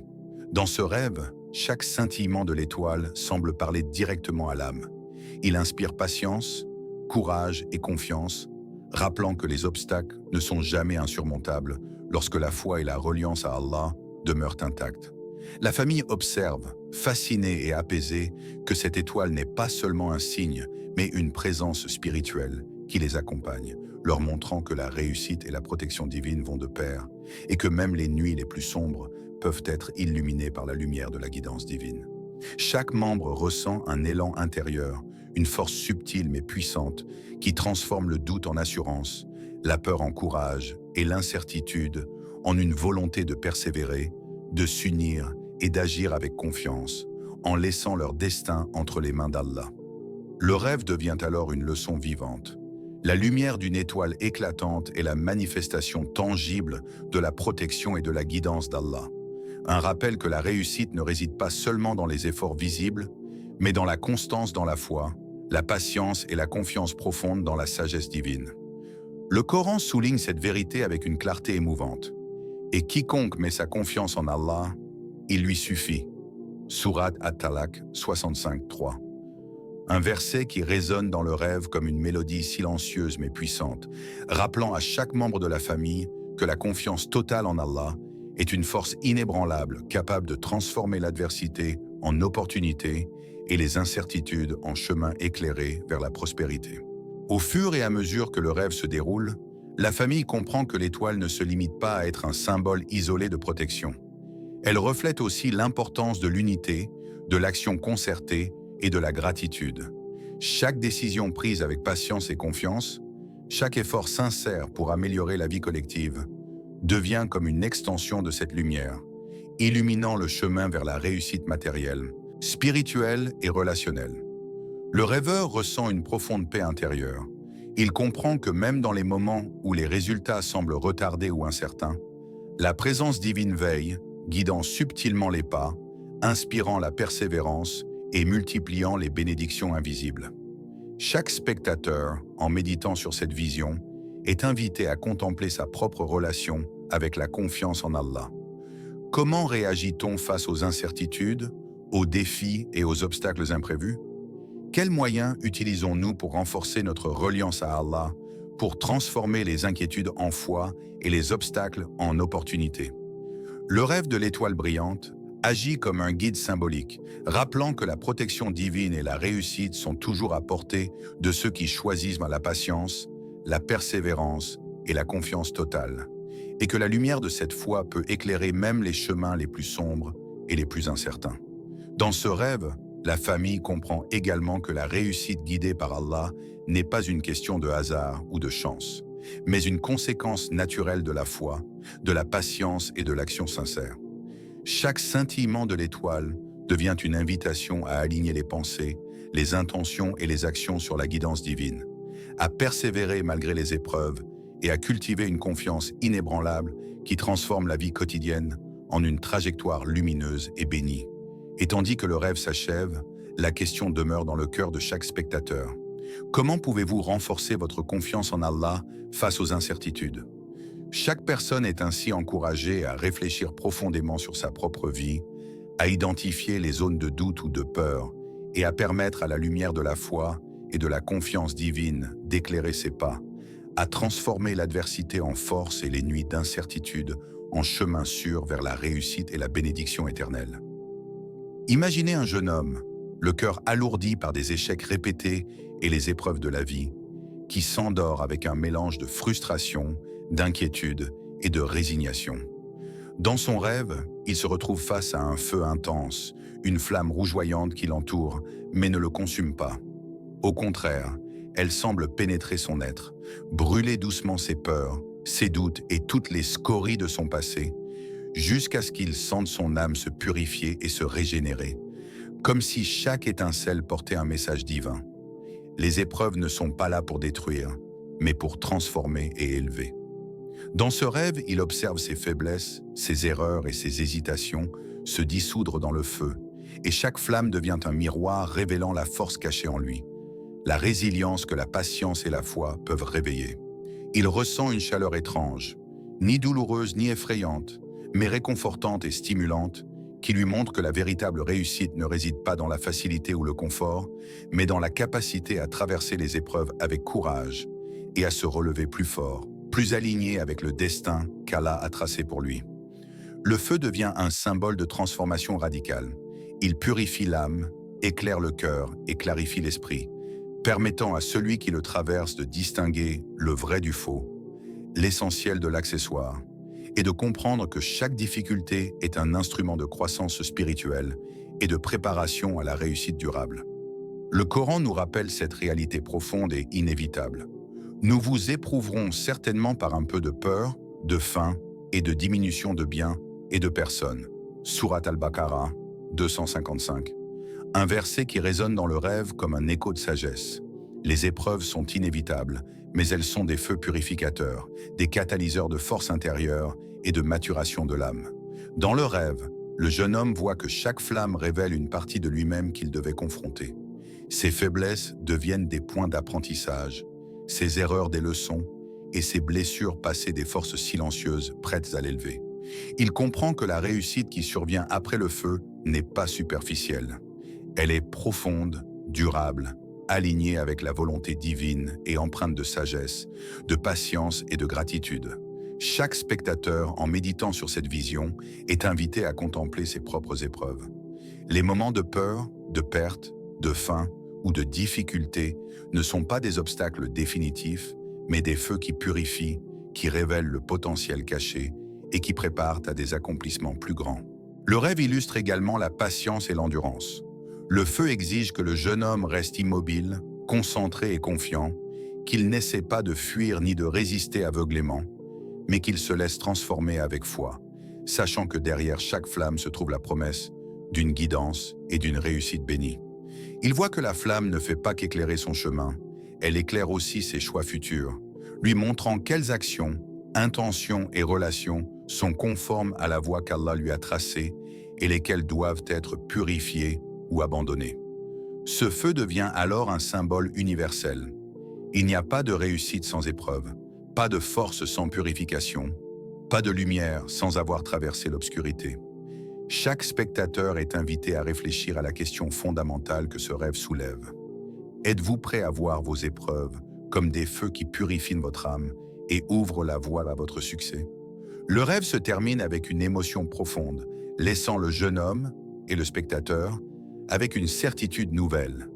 Dans ce rêve, chaque scintillement de l'étoile semble parler directement à l'âme. Il inspire patience, courage et confiance, rappelant que les obstacles ne sont jamais insurmontables lorsque la foi et la reliance à Allah demeurent intactes. La famille observe, fascinée et apaisée, que cette étoile n'est pas seulement un signe, mais une présence spirituelle qui les accompagne, leur montrant que la réussite et la protection divine vont de pair, et que même les nuits les plus sombres peuvent être illuminées par la lumière de la guidance divine. Chaque membre ressent un élan intérieur, une force subtile mais puissante, qui transforme le doute en assurance, la peur en courage et l'incertitude en une volonté de persévérer, de s'unir et d'agir avec confiance, en laissant leur destin entre les mains d'Allah. Le rêve devient alors une leçon vivante. La lumière d'une étoile éclatante est la manifestation tangible de la protection et de la guidance d'Allah. Un rappel que la réussite ne réside pas seulement dans les efforts visibles, mais dans la constance dans la foi, la patience et la confiance profonde dans la sagesse divine. Le Coran souligne cette vérité avec une clarté émouvante. Et quiconque met sa confiance en Allah, il lui suffit. Sourate At-Talaq 65:3. Un verset qui résonne dans le rêve comme une mélodie silencieuse mais puissante, rappelant à chaque membre de la famille que la confiance totale en Allah est une force inébranlable capable de transformer l'adversité en opportunité et les incertitudes en chemin éclairé vers la prospérité. Au fur et à mesure que le rêve se déroule, la famille comprend que l'étoile ne se limite pas à être un symbole isolé de protection. Elle reflète aussi l'importance de l'unité, de l'action concertée et de la gratitude. Chaque décision prise avec patience et confiance, chaque effort sincère pour améliorer la vie collective, devient comme une extension de cette lumière, illuminant le chemin vers la réussite matérielle, spirituelle et relationnelle. Le rêveur ressent une profonde paix intérieure. Il comprend que même dans les moments où les résultats semblent retardés ou incertains, la présence divine veille, guidant subtilement les pas, inspirant la persévérance et multipliant les bénédictions invisibles. Chaque spectateur, en méditant sur cette vision, est invité à contempler sa propre relation avec la confiance en Allah. Comment réagit-on face aux incertitudes, aux défis et aux obstacles imprévus? Quels moyens utilisons-nous pour renforcer notre reliance à Allah, pour transformer les inquiétudes en foi et les obstacles en opportunités? Le rêve de l'étoile brillante agit comme un guide symbolique, rappelant que la protection divine et la réussite sont toujours à portée de ceux qui choisissent la patience, la persévérance et la confiance totale, et que la lumière de cette foi peut éclairer même les chemins les plus sombres et les plus incertains. Dans ce rêve, la famille comprend également que la réussite guidée par Allah n'est pas une question de hasard ou de chance, mais une conséquence naturelle de la foi, de la patience et de l'action sincère. Chaque scintillement de l'étoile devient une invitation à aligner les pensées, les intentions et les actions sur la guidance divine, à persévérer malgré les épreuves et à cultiver une confiance inébranlable qui transforme la vie quotidienne en une trajectoire lumineuse et bénie. Et tandis que le rêve s'achève, la question demeure dans le cœur de chaque spectateur. Comment pouvez-vous renforcer votre confiance en Allah face aux incertitudes? Chaque personne est ainsi encouragée à réfléchir profondément sur sa propre vie, à identifier les zones de doute ou de peur et à permettre à la lumière de la foi et de la confiance divine d'éclairer ses pas, à transformer l'adversité en force et les nuits d'incertitude en chemin sûr vers la réussite et la bénédiction éternelle. Imaginez un jeune homme, le cœur alourdi par des échecs répétés et les épreuves de la vie, qui s'endort avec un mélange de frustration, d'inquiétude et de résignation. Dans son rêve, il se retrouve face à un feu intense, une flamme rougeoyante qui l'entoure, mais ne le consume pas. Au contraire, elle semble pénétrer son être, brûler doucement ses peurs, ses doutes et toutes les scories de son passé, jusqu'à ce qu'il sente son âme se purifier et se régénérer, comme si chaque étincelle portait un message divin. Les épreuves ne sont pas là pour détruire, mais pour transformer et élever. Dans ce rêve, il observe ses faiblesses, ses erreurs et ses hésitations se dissoudre dans le feu, et chaque flamme devient un miroir révélant la force cachée en lui, la résilience que la patience et la foi peuvent réveiller. Il ressent une chaleur étrange, ni douloureuse ni effrayante, mais réconfortante et stimulante, qui lui montre que la véritable réussite ne réside pas dans la facilité ou le confort, mais dans la capacité à traverser les épreuves avec courage et à se relever plus fort, plus aligné avec le destin qu'Allah a tracé pour lui. Le feu devient un symbole de transformation radicale. Il purifie l'âme, éclaire le cœur et clarifie l'esprit, permettant à celui qui le traverse de distinguer le vrai du faux, l'essentiel de l'accessoire, et de comprendre que chaque difficulté est un instrument de croissance spirituelle et de préparation à la réussite durable. Le Coran nous rappelle cette réalité profonde et inévitable. Nous vous éprouverons certainement par un peu de peur, de faim et de diminution de biens et de personnes. Sourate Al-Baqarah 255. Un verset qui résonne dans le rêve comme un écho de sagesse. Les épreuves sont inévitables, mais elles sont des feux purificateurs, des catalyseurs de force intérieure et de maturation de l'âme. Dans le rêve, le jeune homme voit que chaque flamme révèle une partie de lui-même qu'il devait confronter. Ses faiblesses deviennent des points d'apprentissage, ses erreurs des leçons et ses blessures passées des forces silencieuses prêtes à l'élever. Il comprend que la réussite qui survient après le feu n'est pas superficielle. Elle est profonde, durable, alignée avec la volonté divine et empreinte de sagesse, de patience et de gratitude. Chaque spectateur, en méditant sur cette vision, est invité à contempler ses propres épreuves. Les moments de peur, de perte, de faim ou de difficulté ne sont pas des obstacles définitifs, mais des feux qui purifient, qui révèlent le potentiel caché et qui préparent à des accomplissements plus grands. Le rêve illustre également la patience et l'endurance. Le feu exige que le jeune homme reste immobile, concentré et confiant, qu'il n'essaie pas de fuir ni de résister aveuglément, mais qu'il se laisse transformer avec foi, sachant que derrière chaque flamme se trouve la promesse d'une guidance et d'une réussite bénie. Il voit que la flamme ne fait pas qu'éclairer son chemin, elle éclaire aussi ses choix futurs, lui montrant quelles actions, intentions et relations sont conformes à la voie qu'Allah lui a tracée et lesquelles doivent être purifiées ou abandonnées. Ce feu devient alors un symbole universel. Il n'y a pas de réussite sans épreuve, pas de force sans purification, pas de lumière sans avoir traversé l'obscurité. Chaque spectateur est invité à réfléchir à la question fondamentale que ce rêve soulève. Êtes-vous prêt à voir vos épreuves comme des feux qui purifient votre âme et ouvrent la voie à votre succès? Le rêve se termine avec une émotion profonde, laissant le jeune homme et le spectateur avec une certitude nouvelle.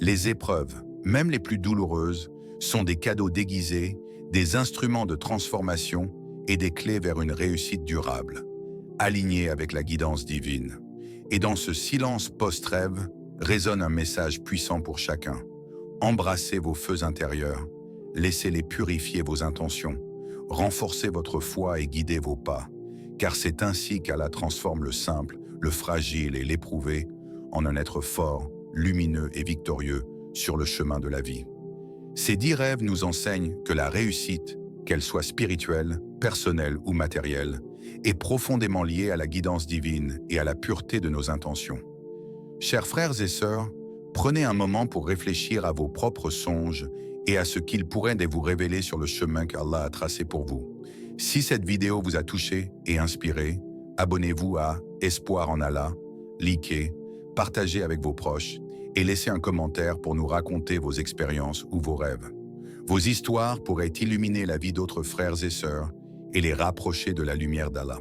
Les épreuves, même les plus douloureuses, sont des cadeaux déguisés, des instruments de transformation et des clés vers une réussite durable, alignée avec la guidance divine. Et dans ce silence post-rêve résonne un message puissant pour chacun. Embrassez vos feux intérieurs, laissez-les purifier vos intentions, renforcez votre foi et guidez vos pas, car c'est ainsi qu'Allah transforme le simple, le fragile et l'éprouvé en un être fort, lumineux et victorieux sur le chemin de la vie. Ces 10 rêves nous enseignent que la réussite, qu'elle soit spirituelle, personnelle ou matérielle, est profondément liée à la guidance divine et à la pureté de nos intentions. Chers frères et sœurs, prenez un moment pour réfléchir à vos propres songes et à ce qu'ils pourraient vous révéler sur le chemin qu'Allah a tracé pour vous. Si cette vidéo vous a touché et inspiré, abonnez-vous à Espoir en Allah, likez, partagez avec vos proches et laissez un commentaire pour nous raconter vos expériences ou vos rêves. Vos histoires pourraient illuminer la vie d'autres frères et sœurs et les rapprocher de la lumière d'Allah.